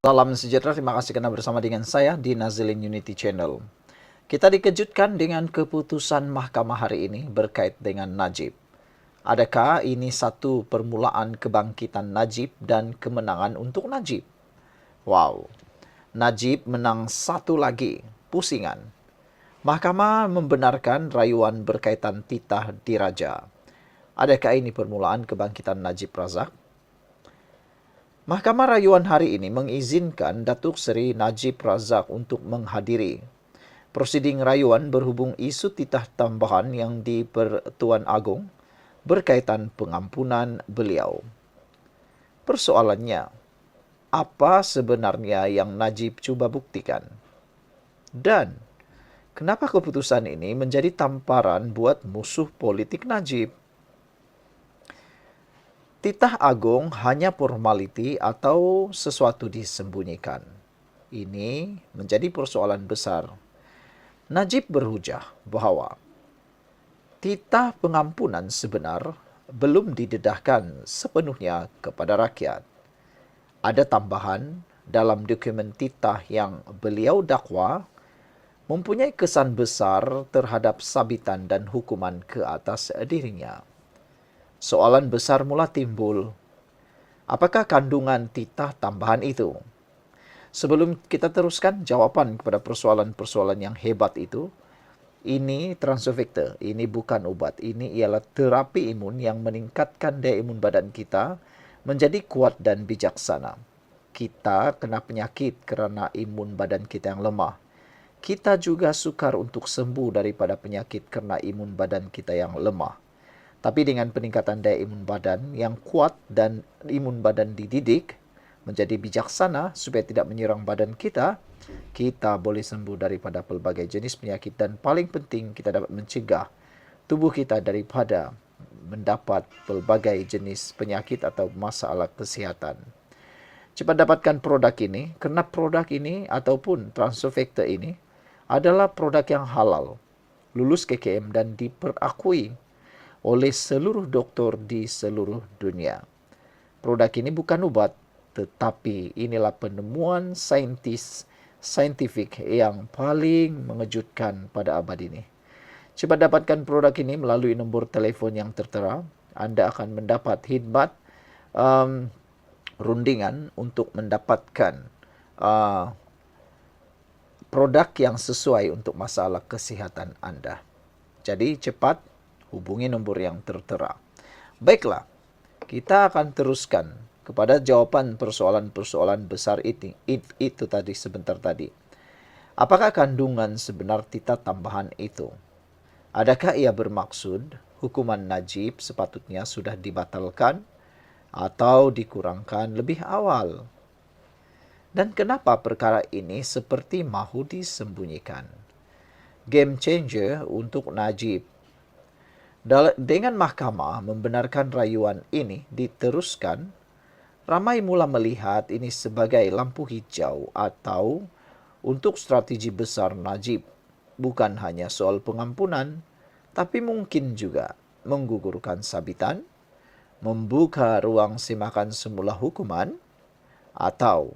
Salam sejahtera, terima kasih karena bersama dengan saya di Nazilin Unity Channel. Kita dikejutkan dengan keputusan mahkamah hari ini berkait dengan Najib. Adakah ini satu permulaan kebangkitan Najib dan kemenangan untuk Najib? Wow, Najib menang satu lagi, pusingan. Mahkamah membenarkan rayuan berkaitan titah diraja. Adakah ini permulaan kebangkitan Najib Razak? Mahkamah rayuan hari ini mengizinkan Datuk Seri Najib Razak untuk menghadiri prosiding rayuan berhubung isu titah tambahan yang di Pertuan Agong berkaitan pengampunan beliau. Persoalannya, apa sebenarnya yang Najib cuba buktikan? Dan kenapa keputusan ini menjadi tamparan buat musuh politik Najib? Titah agung hanya formaliti atau sesuatu disembunyikan? Ini menjadi persoalan besar. Najib berhujah bahwa titah pengampunan sebenar belum didedahkan sepenuhnya kepada rakyat. Ada tambahan dalam dokumen titah yang beliau dakwa mempunyai kesan besar terhadap sabitan dan hukuman ke atas dirinya. Soalan besar mula timbul. Apakah kandungan titah tambahan itu? Sebelum kita teruskan jawapan kepada persoalan-persoalan yang hebat itu, ini transofektor, ini bukan ubat. Ini ialah terapi imun yang meningkatkan daya imun badan kita menjadi kuat dan bijaksana. Kita kena penyakit kerana imun badan kita yang lemah. Kita juga sukar untuk sembuh daripada penyakit kerana imun badan kita yang lemah. Tapi dengan peningkatan daya imun badan yang kuat dan imun badan dididik menjadi bijaksana supaya tidak menyerang badan kita, kita boleh sembuh daripada pelbagai jenis penyakit dan paling penting kita dapat mencegah tubuh kita daripada mendapat pelbagai jenis penyakit atau masalah kesihatan. Cepat dapatkan produk ini kerana produk ini ataupun transofektor ini adalah produk yang halal, lulus KKM dan diperakui oleh seluruh doktor di seluruh dunia. Produk ini bukan ubat, tetapi inilah penemuan saintifik yang paling mengejutkan pada abad ini. Cepat dapatkan produk ini melalui nombor telefon yang tertera. Anda akan mendapat khidmat rundingan untuk mendapatkan produk yang sesuai untuk masalah kesihatan anda. Jadi cepat hubungi nombor yang tertera. Baiklah, kita akan teruskan kepada jawapan persoalan-persoalan besar itu tadi sebentar tadi. Apakah kandungan sebenar titah tambahan itu? Adakah ia bermaksud hukuman Najib sepatutnya sudah dibatalkan atau dikurangkan lebih awal? Dan kenapa perkara ini seperti mahu disembunyikan? Game changer untuk Najib. Dengan mahkamah membenarkan rayuan ini diteruskan, ramai mula melihat ini sebagai lampu hijau atau untuk strategi besar Najib. Bukan hanya soal pengampunan, tapi mungkin juga menggugurkan sabitan, membuka ruang semakan semula hukuman, atau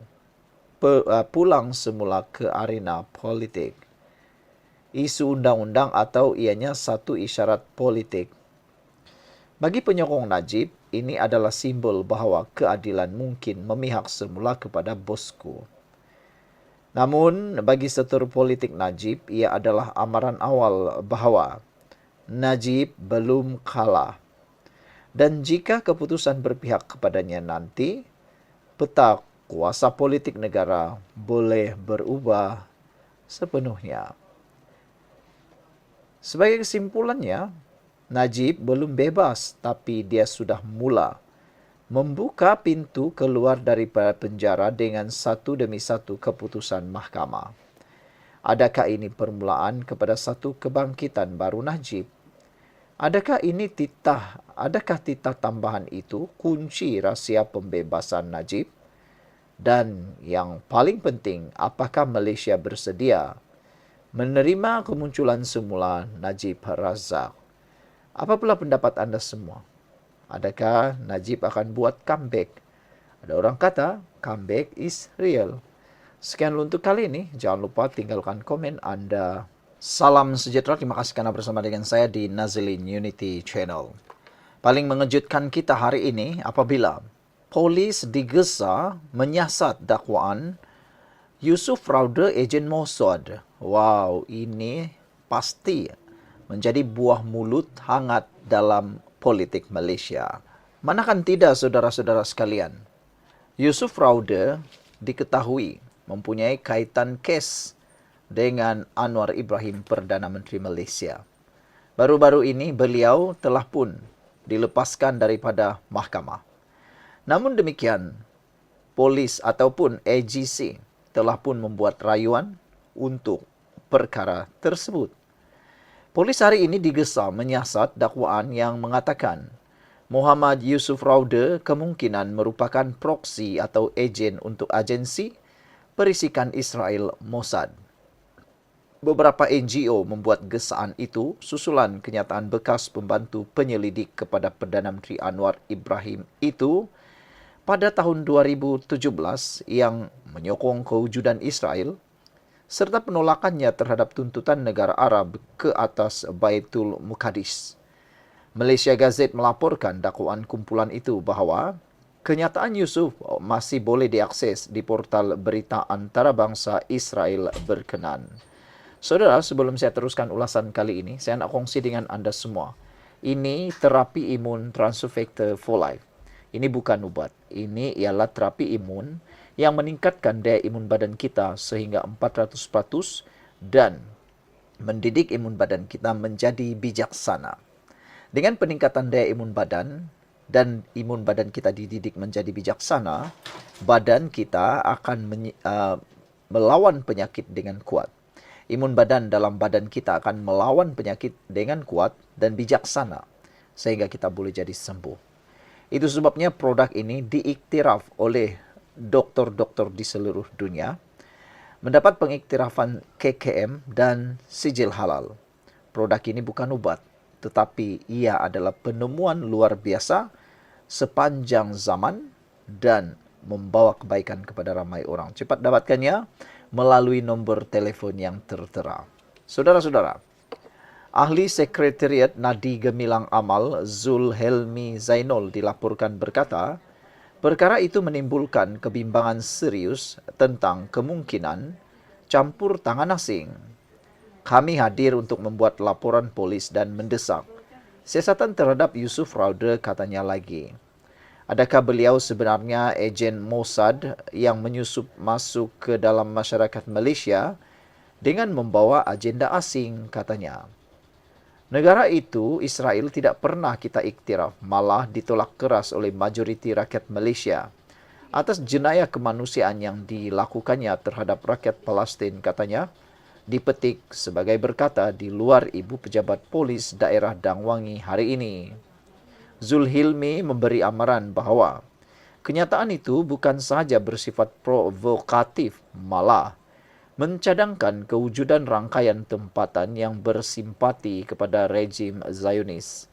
pulang semula ke arena politik. Isu undang-undang atau ianya satu isyarat politik. Bagi penyokong Najib, ini adalah simbol bahawa keadilan mungkin memihak semula kepada bosku. Namun, bagi setur politik Najib, ia adalah amaran awal bahawa Najib belum kalah. Dan jika keputusan berpihak kepadanya nanti, peta kuasa politik negara boleh berubah sepenuhnya. Sebagai kesimpulannya, Najib belum bebas tapi dia sudah mula membuka pintu keluar daripada penjara dengan satu demi satu keputusan mahkamah. Adakah ini permulaan kepada satu kebangkitan baru Najib? Adakah titah tambahan itu kunci rahsia pembebasan Najib? Dan yang paling penting, apakah Malaysia bersedia menerima kemunculan semula Najib Razak? Apa pula pendapat anda semua? Adakah Najib akan buat comeback Ada orang kata, comeback is real. Sekian untuk kali ini. Jangan lupa tinggalkan komen Anda. Salam sejahtera. Terima kasih karena bersama dengan saya di Nazilin Unity Channel. Paling mengejutkan kita hari ini apabila polis digesa menyiasat dakwaan Yusuf Raude ejen Mossad. Wow, ini pasti menjadi buah mulut hangat dalam politik Malaysia. Manakan tidak saudara-saudara sekalian? Yusuf Raude diketahui mempunyai kaitan kes dengan Anwar Ibrahim Perdana Menteri Malaysia. Baru-baru ini beliau telah pun dilepaskan daripada mahkamah. Namun demikian, polis ataupun AGC telah pun membuat rayuan untuk perkara tersebut. Polis hari ini digesa menyiasat dakwaan yang mengatakan Muhammad Yusuf Raude kemungkinan merupakan proksi atau ejen untuk agensi perisikan Israel Mossad. Beberapa NGO membuat gesaan itu susulan kenyataan bekas pembantu penyelidik kepada Perdana Menteri Anwar Ibrahim itu pada tahun 2017 yang menyokong kewujudan Israel serta penolakannya terhadap tuntutan negara Arab ke atas Baitul Muqaddis. Malaysia Gazette melaporkan dakwaan kumpulan itu bahawa kenyataan Yusuf masih boleh diakses di portal berita antarabangsa Israel berkenan. Saudara, sebelum saya teruskan ulasan kali ini, saya nak kongsi dengan anda semua. Ini terapi imun transfer factor for life. Ini bukan ubat. Ini ialah terapi imun yang meningkatkan daya imun badan kita sehingga 400% dan mendidik imun badan kita menjadi bijaksana. Dengan peningkatan daya imun badan dan imun badan kita dididik menjadi bijaksana, badan kita akan melawan penyakit dengan kuat. Imun badan dalam badan kita akan melawan penyakit dengan kuat dan bijaksana sehingga kita boleh jadi sembuh. Itu sebabnya produk ini diiktiraf oleh doktor-doktor di seluruh dunia, mendapat pengiktirafan KKM dan sijil halal. Produk ini bukan obat, tetapi ia adalah penemuan luar biasa sepanjang zaman dan membawa kebaikan kepada ramai orang. Cepat dapatkannya melalui nombor telefon yang tertera. Saudara-saudara, Ahli Sekretariat Nadi Gemilang Amal Zul Helmi Zainul dilaporkan berkata, perkara itu menimbulkan kebimbangan serius tentang kemungkinan campur tangan asing. Kami hadir untuk membuat laporan polis dan mendesak siasatan terhadap Yusuf Raude, katanya lagi. Adakah beliau sebenarnya ejen Mossad yang menyusup masuk ke dalam masyarakat Malaysia dengan membawa agenda asing, katanya. Negara itu, Israel, tidak pernah kita iktiraf, malah ditolak keras oleh majoriti rakyat Malaysia atas jenayah kemanusiaan yang dilakukannya terhadap rakyat Palestin, katanya, dipetik sebagai berkata di luar Ibu Pejabat Polis Daerah Dangwangi hari ini. Zulhilmi memberi amaran bahawa kenyataan itu bukan sahaja bersifat provokatif, malah mencadangkan kewujudan rangkaian tempatan yang bersimpati kepada rejim Zionis.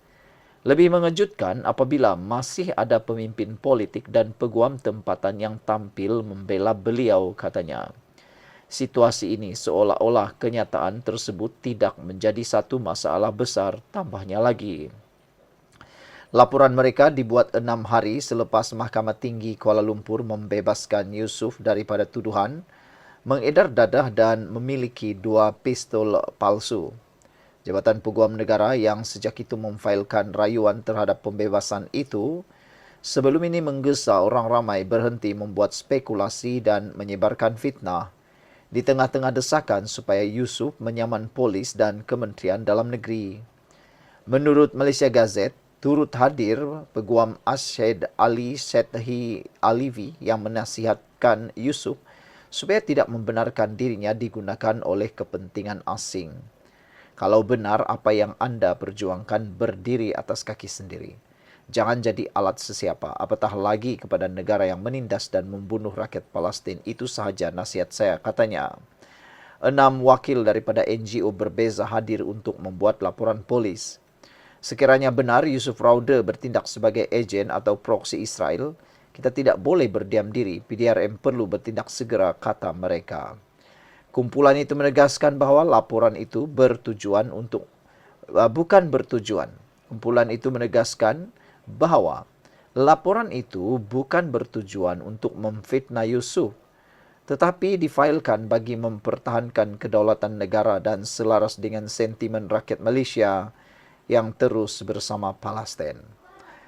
Lebih mengejutkan apabila masih ada pemimpin politik dan peguam tempatan yang tampil membela beliau, katanya. Situasi ini seolah-olah kenyataan tersebut tidak menjadi satu masalah besar, tambahnya lagi. Laporan mereka dibuat 6 hari selepas Mahkamah Tinggi Kuala Lumpur membebaskan Yusuf daripada tuduhan mengedar dadah dan memiliki 2 pistol palsu. Jabatan Peguam Negara yang sejak itu memfailkan rayuan terhadap pembebasan itu, sebelum ini menggesa orang ramai berhenti membuat spekulasi dan menyebarkan fitnah di tengah-tengah desakan supaya Yusuf menyaman polis dan Kementerian Dalam Negeri. Menurut Malaysia Gazette, turut hadir Peguam Asyed Ali Sethi Alivi yang menasihatkan Yusuf supaya tidak membenarkan dirinya digunakan oleh kepentingan asing. Kalau benar apa yang anda perjuangkan berdiri atas kaki sendiri, jangan jadi alat sesiapa, apatah lagi kepada negara yang menindas dan membunuh rakyat Palestin. Itu sahaja nasihat saya, katanya. 6 wakil daripada NGO berbeza hadir untuk membuat laporan polis. Sekiranya benar Yusuf Raude bertindak sebagai ejen atau proksi Israel, Kita tidak boleh berdiam diri. PDRM perlu bertindak segera, kata mereka. Kumpulan itu menegaskan bahwa laporan itu bukan bertujuan. Kumpulan itu menegaskan bahwa laporan itu bukan bertujuan untuk memfitnah Yusuf, tetapi difailkan bagi mempertahankan kedaulatan negara dan selaras dengan sentimen rakyat Malaysia yang terus bersama Palestin.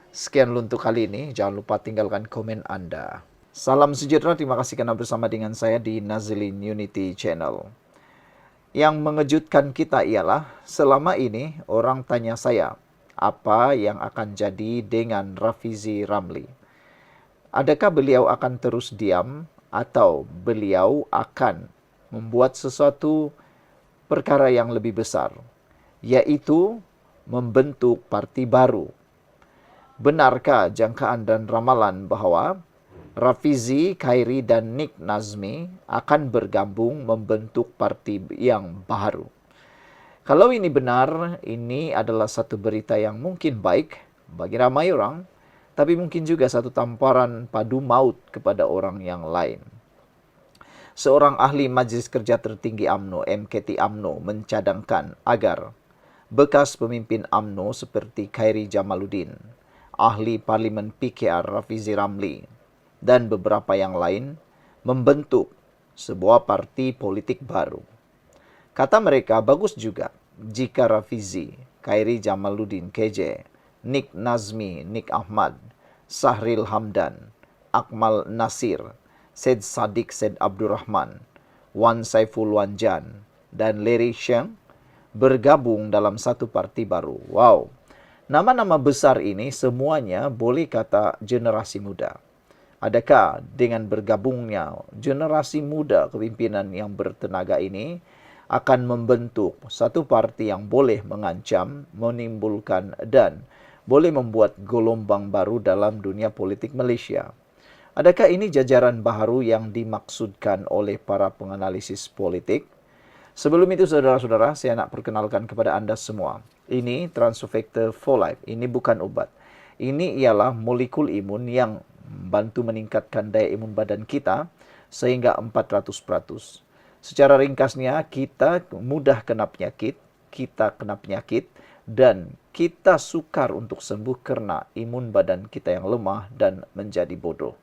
Sekian untuk kali ini. Jangan lupa tinggalkan komen Anda. Salam sejahtera. Terima kasih kerana bersama dengan saya di Nazilin Unity Channel. Yang mengejutkan kita ialah selama ini orang tanya saya, apa yang akan jadi dengan Rafizi Ramli? Adakah beliau akan terus diam atau beliau akan membuat sesuatu perkara yang lebih besar, yaitu membentuk parti baru? Benarkah jangkaan dan ramalan bahawa Rafizi, Khairi dan Nik Nazmi akan bergabung membentuk parti yang baru? Kalau ini benar, ini adalah satu berita yang mungkin baik bagi ramai orang, tapi mungkin juga satu tamparan padu maut kepada orang yang lain. Seorang ahli Majlis Kerja Tertinggi UMNO, MKT UMNO, mencadangkan agar bekas pemimpin UMNO seperti Khairi Jamaluddin, ahli Parlimen PKR Rafizi Ramli, dan beberapa yang lain membentuk sebuah parti politik baru. Kata mereka, bagus juga jika Rafizi, Khairi Jamaluddin KJ, Nik Nazmi, Nik Ahmad, Sahril Hamdan, Akmal Nasir, Syed Saddiq Syed Abdul Rahman, Wan Saiful Wanjan, dan Larry Sheng bergabung dalam satu parti baru. Wow, nama-nama besar ini semuanya boleh kata generasi muda. Adakah dengan bergabungnya generasi muda kepimpinan yang bertenaga ini akan membentuk satu parti yang boleh mengancam, menimbulkan dan boleh membuat gelombang baru dalam dunia politik Malaysia? Adakah ini jajaran baharu yang dimaksudkan oleh para penganalisis politik? Sebelum itu, saudara-saudara, saya nak perkenalkan kepada anda semua. Ini Transofactor for Life. Ini bukan ubat. Ini ialah molekul imun yang membantu meningkatkan daya imun badan kita sehingga 400%. Secara ringkasnya, kita mudah kena penyakit, dan kita sukar untuk sembuh kerana imun badan kita yang lemah dan menjadi bodoh.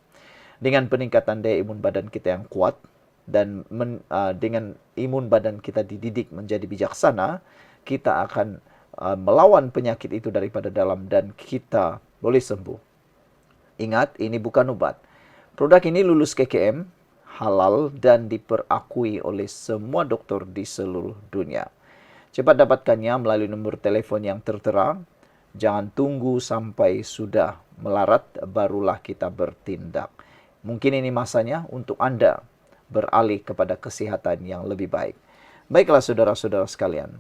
Dengan peningkatan daya imun badan kita yang kuat dan dengan imun badan kita dididik menjadi bijaksana, kita akan melawan penyakit itu daripada dalam dan kita boleh sembuh. Ingat, ini bukan obat. Produk ini lulus KKM, halal dan diperakui oleh semua doktor di seluruh dunia. Cepat dapatkannya melalui nombor telefon yang tertera. Jangan tunggu sampai sudah melarat barulah kita bertindak. Mungkin ini masanya untuk anda beralih kepada kesihatan yang lebih baik. Baiklah saudara-saudara sekalian.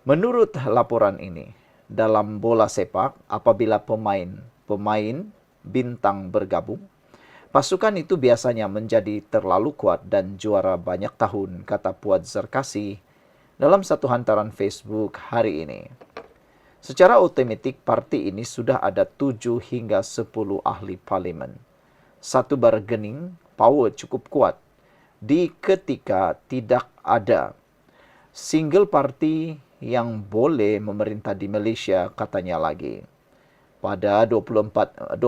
Menurut laporan ini, dalam bola sepak, apabila pemain bintang bergabung, pasukan itu biasanya menjadi terlalu kuat dan juara banyak tahun, kata Puad Zarkasi dalam satu hantaran Facebook hari ini. Secara otomatik, parti ini sudah ada 7 hingga 10 ahli parlimen. Satu bargaining power cukup kuat di ketika tidak ada single party yang boleh memerintah di Malaysia, katanya lagi. Pada 28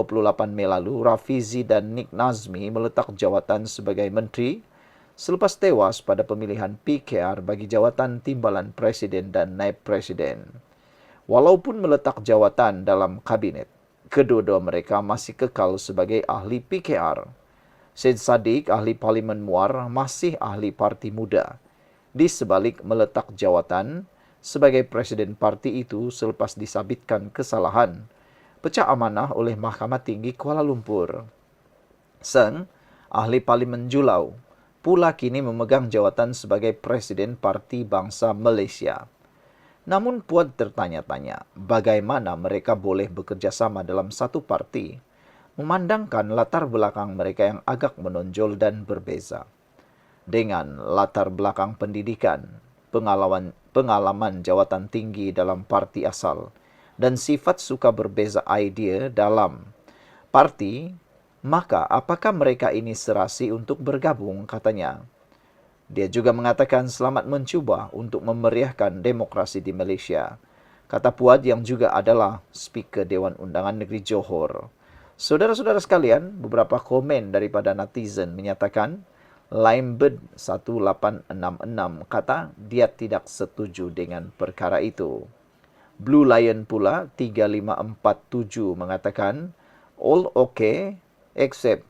Mei lalu, Rafizi dan Nik Nazmi meletak jawatan sebagai menteri selepas tewas pada pemilihan PKR bagi jawatan timbalan presiden dan naib presiden. Walaupun meletak jawatan dalam kabinet, kedua-dua mereka masih kekal sebagai ahli PKR. Syed Saddiq, ahli Parlimen Muar, masih ahli Parti Muda. Di sebalik meletak jawatan sebagai presiden parti itu selepas disabitkan kesalahan pecah amanah oleh Mahkamah Tinggi Kuala Lumpur. Seng, ahli Parlimen Julau, pula kini memegang jawatan sebagai Presiden Parti Bangsa Malaysia. Namun Puad tertanya-tanya, bagaimana mereka boleh bekerjasama dalam satu parti, memandangkan latar belakang mereka yang agak menonjol dan berbeza. Dengan latar belakang pendidikan, pengalaman jawatan tinggi dalam parti asal, dan sifat suka berbeza idea dalam parti, Maka apakah mereka ini serasi untuk bergabung, katanya. Dia juga mengatakan selamat mencuba untuk memeriahkan demokrasi di Malaysia, kata Puad yang juga adalah Speaker Dewan Undangan Negeri Johor. Saudara-saudara sekalian, beberapa komen daripada netizen menyatakan Limebird 1866 kata dia tidak setuju dengan perkara itu. Blue Lion pula 3547 mengatakan all okay except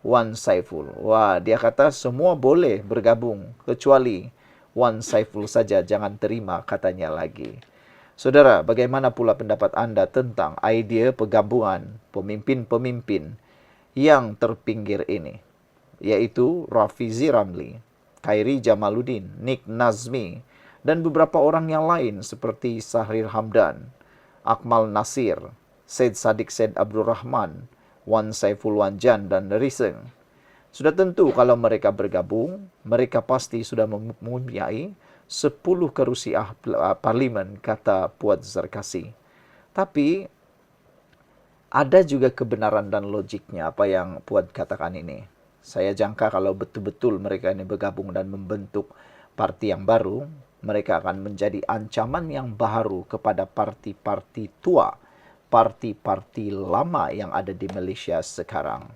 Wan Saiful. Wah, dia kata semua boleh bergabung kecuali Wan Saiful saja jangan terima, katanya lagi. Saudara, bagaimana pula pendapat anda tentang idea penggabungan pemimpin-pemimpin yang terpinggir ini? Yaitu Rafizi Ramli, Khairi Jamaluddin, Nick Nazmi, dan beberapa orang yang lain seperti Sahrir Hamdan, Akmal Nasir, Syed Saddiq Syed Abdul Rahman, Wan Saiful Wanjan dan Riseng. Sudah tentu kalau mereka bergabung, mereka pasti sudah mempunyai 10 kerusi parlimen, kata Puad Zarkasi. Tapi ada juga kebenaran dan logiknya apa yang Puad katakan ini. Saya jangka kalau betul-betul mereka ini bergabung dan membentuk parti yang baru, mereka akan menjadi ancaman yang baru kepada parti-parti tua, parti-parti lama yang ada di Malaysia sekarang.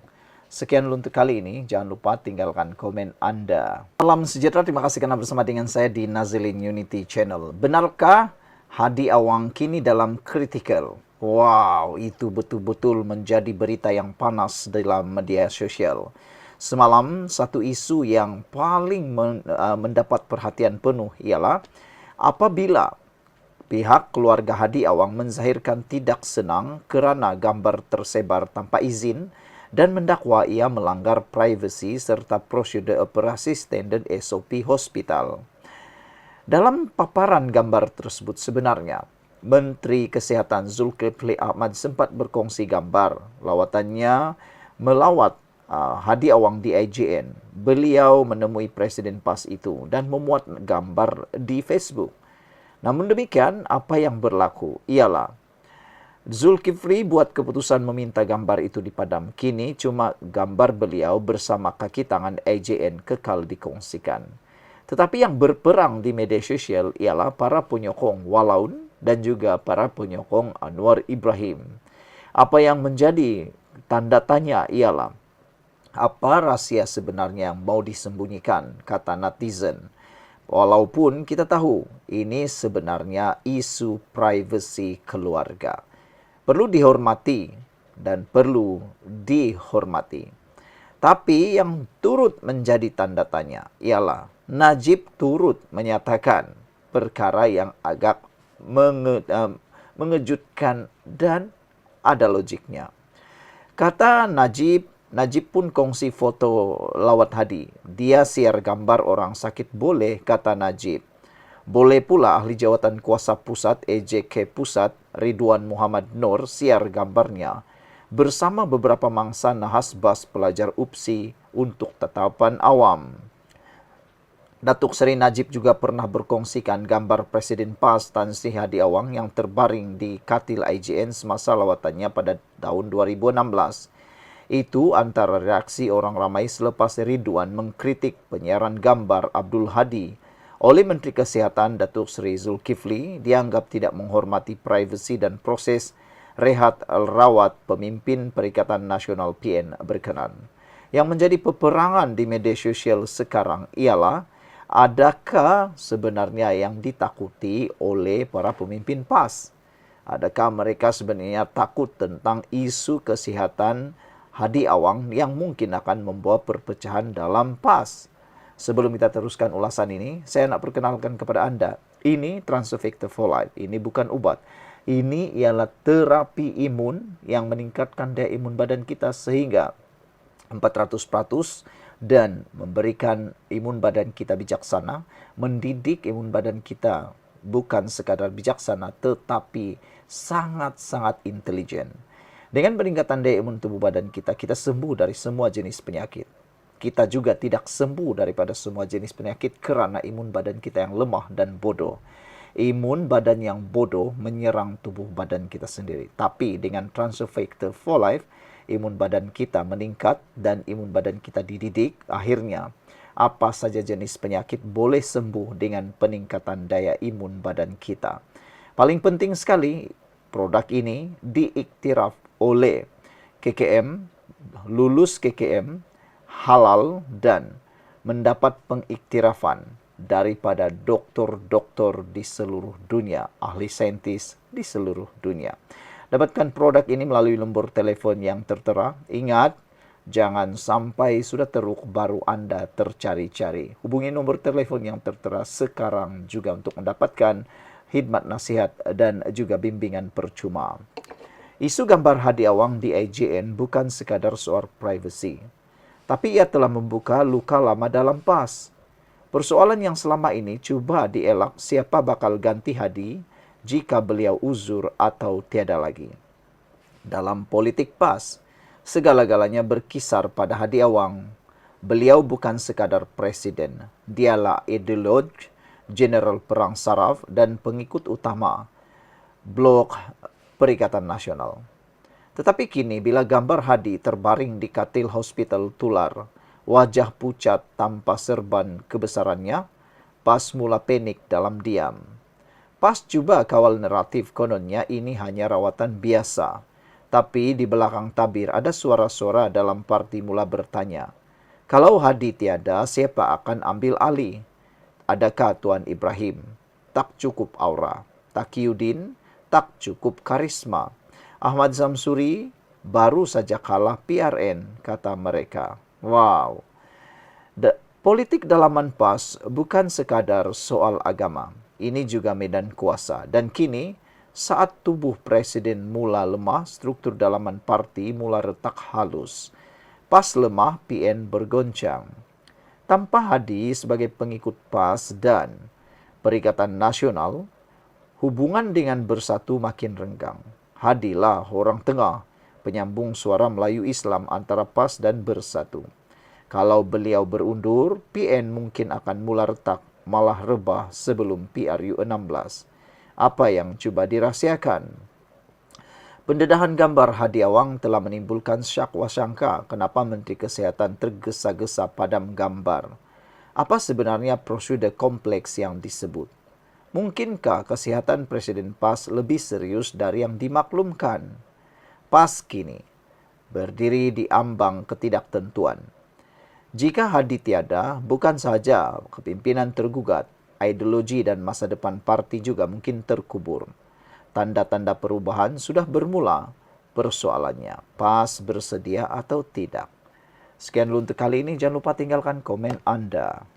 Sekian untuk kali ini. Jangan lupa tinggalkan komen anda. Salam sejahtera, terima kasih karena bersama dengan saya di Nazilin Unity Channel. Benarkah Hadi Awang kini dalam kritikal? Wow, itu betul-betul menjadi berita yang panas dalam media sosial. Semalam, satu isu yang paling mendapat perhatian penuh ialah apabila pihak keluarga Hadi Awang menzahirkan tidak senang kerana gambar tersebar tanpa izin dan mendakwa ia melanggar privasi serta prosedur operasi standard SOP hospital. Dalam paparan gambar tersebut sebenarnya, Menteri Kesihatan Zulkifli Ahmad sempat berkongsi gambar lawatannya melawat Hadi Awang di IJN. Beliau menemui Presiden PAS itu dan memuat gambar di Facebook. Namun demikian, apa yang berlaku ialah Zulkifli buat keputusan meminta gambar itu dipadam. Kini cuma gambar beliau bersama kaki tangan IJN kekal dikongsikan. Tetapi yang berperang di media sosial ialah para penyokong Walaun dan juga para penyokong Anwar Ibrahim. Apa yang menjadi tanda tanya ialah apa rahsia sebenarnya yang mau disembunyikan, kata netizen. Walaupun kita tahu ini sebenarnya isu privasi keluarga. Perlu dihormati dan perlu dihormati. Tapi yang turut menjadi tanda tanya ialah Najib turut menyatakan perkara yang agak mengejutkan dan ada logiknya. Kata Najib pun kongsi foto lawat Hadi. Dia share gambar orang sakit boleh, kata Najib. Boleh pula ahli jawatan kuasa pusat AJK Pusat Ridwan Muhammad Nur share gambarnya bersama beberapa mangsa nahas bas pelajar UPSI untuk tetapan awam. Datuk Seri Najib juga pernah berkongsikan gambar Presiden PAS Tan Sri Hadi Awang yang terbaring di katil IJN semasa lawatannya pada tahun 2016. Itu antara reaksi orang ramai selepas Ridwan mengkritik penyiaran gambar Abdul Hadi oleh Menteri Kesihatan Datuk Seri Zulkifli dianggap tidak menghormati privasi dan proses rehat rawat pemimpin Perikatan Nasional PN berkenan. Yang menjadi peperangan di media sosial sekarang ialah adakah sebenarnya yang ditakuti oleh para pemimpin PAS? Adakah mereka sebenarnya takut tentang isu kesihatan Hadi Awang yang mungkin akan membawa perpecahan dalam PAS? Sebelum kita teruskan ulasan ini, saya nak perkenalkan kepada anda, ini Transfer Factor for Life. Ini bukan ubat. Ini ialah terapi imun yang meningkatkan daya imun badan kita sehingga 400% dan memberikan imun badan kita bijaksana, mendidik imun badan kita bukan sekadar bijaksana tetapi sangat-sangat intelijen. Dengan peningkatan daya imun tubuh badan kita, kita sembuh dari semua jenis penyakit. Kita juga tidak sembuh daripada semua jenis penyakit kerana imun badan kita yang lemah dan bodoh. Imun badan yang bodoh menyerang tubuh badan kita sendiri. Tapi dengan Transfer Factor for Life, imun badan kita meningkat dan imun badan kita dididik, akhirnya apa saja jenis penyakit boleh sembuh dengan peningkatan daya imun badan kita. Paling penting sekali, produk ini diiktiraf oleh KKM, lulus KKM, halal, dan mendapat pengiktirafan daripada doktor-doktor di seluruh dunia, ahli saintis di seluruh dunia. Dapatkan produk ini melalui nombor telepon yang tertera. Ingat, jangan sampai sudah teruk baru Anda tercari-cari. Hubungi nombor telepon yang tertera sekarang juga untuk mendapatkan khidmat nasihat dan juga bimbingan percuma. Isu gambar Hadi Awang di IJN bukan sekadar soal privasi, tapi ia telah membuka luka lama dalam PAS. Persoalan yang selama ini cuba dielak siapa bakal ganti Hadi jika beliau uzur atau tiada lagi. Dalam politik PAS, segala-galanya berkisar pada Hadi Awang. Beliau bukan sekadar presiden, dialah ideolog, general perang saraf dan pengikut utama Blok Perikatan Nasional. Tetapi kini bila gambar Hadi terbaring di katil hospital tular, wajah pucat tanpa serban kebesarannya, PAS mula panik dalam diam. PAS cuba kawal naratif kononnya ini hanya rawatan biasa. Tapi di belakang tabir ada suara-suara dalam parti mula bertanya, kalau Hadi tiada, siapa akan ambil alih? Adakah Tuan Ibrahim? Tak cukup aura. Taqiyuddin? Tak cukup karisma. Ahmad Zamsuri baru saja kalah PRN, kata mereka. Wow. Politik dalaman PAS bukan sekadar soal agama. Ini juga medan kuasa. Dan kini, saat tubuh presiden mula lemah, struktur dalaman parti mula retak halus. PAS lemah, PN bergoncang. Tanpa Hadi sebagai pengikut PAS dan Perikatan Nasional, hubungan dengan Bersatu makin renggang. Hadilah orang tengah, penyambung suara Melayu Islam antara PAS dan Bersatu. Kalau beliau berundur, PN mungkin akan mula retak, malah rebah sebelum PRU 16. Apa yang cuba dirahsiakan? Pendedahan gambar Hadi Awang telah menimbulkan syak wasangka kenapa Menteri Kesihatan tergesa-gesa padam gambar. Apa sebenarnya prosedur kompleks yang disebut? Mungkinkah kesihatan Presiden PAS lebih serius dari yang dimaklumkan? PAS kini berdiri di ambang ketidaktentuan. Jika Hadi tiada, bukan sahaja kepimpinan tergugat, ideologi dan masa depan parti juga mungkin terkubur. Tanda-tanda perubahan sudah bermula. Persoalannya, PAS bersedia atau tidak? Sekian dulu untuk kali ini. Jangan lupa tinggalkan komen Anda.